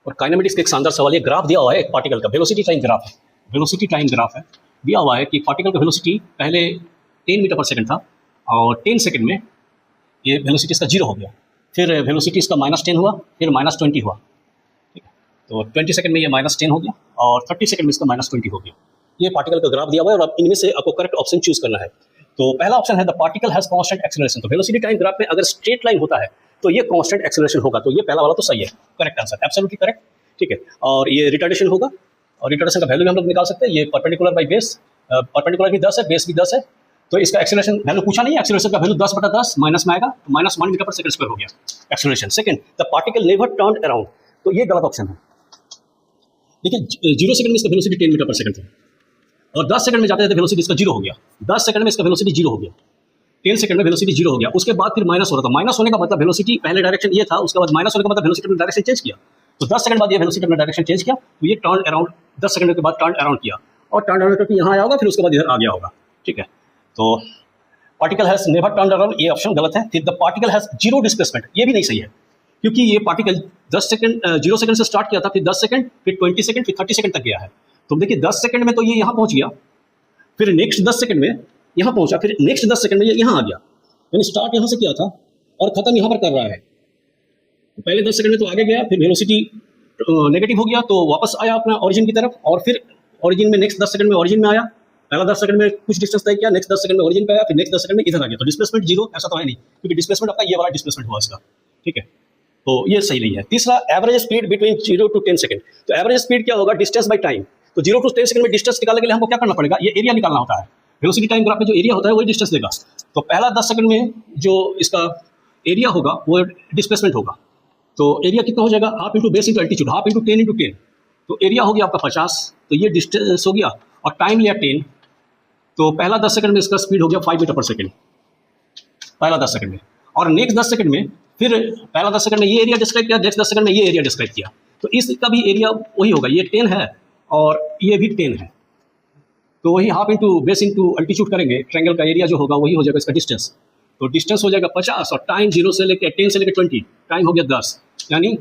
और काइनेमेटिक्स का एक शानदार सवाल, ये ग्राफ दिया हुआ है एक पार्टिकल का, वेलोसिटी टाइम ग्राफ है, वेलोसिटी टाइम ग्राफ है, दिया हुआ है कि पार्टिकल का वेलोसिटी पहले 10 मीटर पर सेकंड था और 10 सेकंड में ये वेलोसिटी इसका 0 हो गया, फिर वेलोसिटी इसका -10 हुआ, फिर -20 हुआ, ठीक है। तो 20 सेकंड में ये -10 हो गया और 30 सेकंड में इसका -20 हो गया। ये पार्टिकल का ग्राफ दिया हुआ है और अब इनमें से आपको करेक्ट ऑप्शन चूज करना है। तो पहला ऑप्शन है the particle has constant acceleration. तो वेलोसिटी टाइम ग्राफ में अगर स्ट्रेट लाइन होता है तो ये कांस्टेंट एक्सेलरेशन होगा, तो ये पहला वाला तो सही है, करेक्ट आंसर, एब्सोल्युटली करेक्ट, ठीक है। और ये रिटार्डेशन होगा और रिटार्डेशन का वैल्यू भी हम लोग निकाल सकते हैं, ये परपेंडिकुलर बाई बेस, परपेंडिकुलर भी 10 है, बेस भी 10 है, तो इसका एक्सेलरेशन वैल्यू पूछा नहीं है, एक्सेलरेशन का वैल्यू 10/10 माइनस में आएगा, तो -1 मीटर पर सेकंड स्क्वायर हो गया acceleration. Second, the particle never turned around, तो ये गलत ऑप्शन है। देखिए 0 सेकंड में इसका वेलोसिटी 10 मीटर पर सेकंड था और 10 सेकंड में जाते जाते वेलोसिटी इसका 0 हो गया, 10 सेकंड में इसका वेलोसिटी 0 हो गया, 10 सेकंड में वेलोसिटी 0 हो गया, उसके बाद फिर माइनस हो रहा था, माइनस होने का मतलब वेलोसिटी पहले डायरेक्शन ये था, उसके बाद माइनस होने का मतलब वेलोसिटी ने डायरेक्शन चेंज किया, तो 10 सेकंड बाद ये वेलोसिटी ने डायरेक्शन चेंज किया, तो ये टर्न अराउंड 10 सेकंड के बाद टर्न अराउंड किया और टर्न अराउंड करके यहाँ आया होगा, फिर उसके बाद इधर आ गया होगा, ठीक है। तो particle has never turned around, ये ऑप्शन गलत है। फिर द पार्टिकल हैज 0 डिस्प्लेसमेंट, ये भी नहीं सही है, क्योंकि ये पार्टिकल 10 सेकंड 0 सेकंड से स्टार्ट किया था, फिर 10 सेकंड, फिर 20 सेकंड, फिर 30 सेकंड तक गया है। तो देखिए 10 सेकंड में तो ये यहाँ पहुंच गया, फिर नेक्स्ट 10 सेकंड में यहाँ पहुंचा, फिर नेक्स्ट 10 सेकंड में ये यहाँ आ गया, यानी स्टार्ट यहाँ से किया था और खत्म यहाँ पर कर रहा है। पहले 10 सेकंड में तो आगे गया, फिर वेलोसिटी नेगेटिव हो गया तो वापस आया अपना ओरिजिन की तरफ, और फिर ओरिजिन में नेक्स्ट 10 सेकंड में ओरिजिन में आया, पहला 10 सेकंड में कुछ डिस्टेंस तय किया, नेक्स्ट 10 सेकंड में ओरिजिन पे आया, फिर नेक्स्ट 10 सेकंड में इधर आ गया, तो डिस्प्लेसमेंट 0 ऐसा तो है नहीं, क्योंकि डिस्प्लेसमेंट आपका ये वाला डिस्प्लेसमेंट हुआ इसका, ठीक है, तो ये सही नहीं है। तीसरा, average speed between 0 to 10 second, तो एवरेज स्पीड क्या होगा, डिस्टेंस बाई टाइम, तो 0 to 10 सेकंड में डिस्टेंस निकालने के लिए हमको क्या करना पड़ेगा, ये एरिया निकालना होता है। वेलोसिटी टाइम ग्राफ में जो एरिया होता है वही डिस्टेंस देगा, तो पहला 10 सेकंड में जो इसका एरिया होगा वो डिस्प्लेसमेंट होगा, तो एरिया कितना हो जाएगा, half into base into altitude, half into 10 into 10, तो एरिया हो गया आपका 50, तो ये डिस्टेंस हो गया और टाइम लिया 10, तो पहला 10 सेकंड में इसका स्पीड हो गया 5 मीटर पर सेकंड, पहला 10 सेकंड में, और नेक्स्ट 10 सेकंड में फिर पहला 10 सेकंड में ये एरिया डिस्क्राइब किया, नेक्स्ट 10 सेकंड में ये एरिया डिस्क्राइब किया, तो इसका भी एरिया वही होगा, ये 10 है और ये भी 10 है, तो वही half into base into altitude करेंगे, ट्रायंगल का एरिया जो होगा वही हो जाएगा इसका डिस्टेंस, तो डिस्टेंस हो जाएगा 50 और टाइम 0 से लेकर 10 से लेकर 20, टाइम हो गया 10, यानी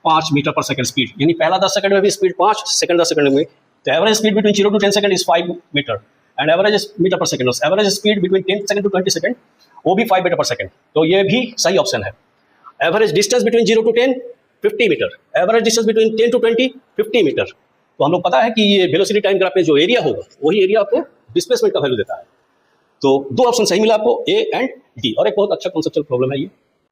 5 मीटर पर सेकंड स्पीड, यानी पहला 10 सेकंड में भी स्पीड 5, सेकंड 10 सेकंड में, तो average speed between 0 to 10 second is 5 metre and average metre per second, average speed between 10 second to 20 second वो भी 5 मीटर पर सेकंड, तो ये भी सही ऑप्शन है। Average distance between 0 to 10 50 metre, average distance between 10 to 20 50 metre, तो हम लोग पता है कि ये वेलोसिटी टाइम ग्राफ में जो एरिया होगा वही एरिया आपको डिस्प्लेसमेंट का वैल्यू देता है। तो 2 ऑप्शन सही मिला आपको, ए एंड डी, और एक बहुत अच्छा कॉन्सेप्चुअल प्रॉब्लम है ये।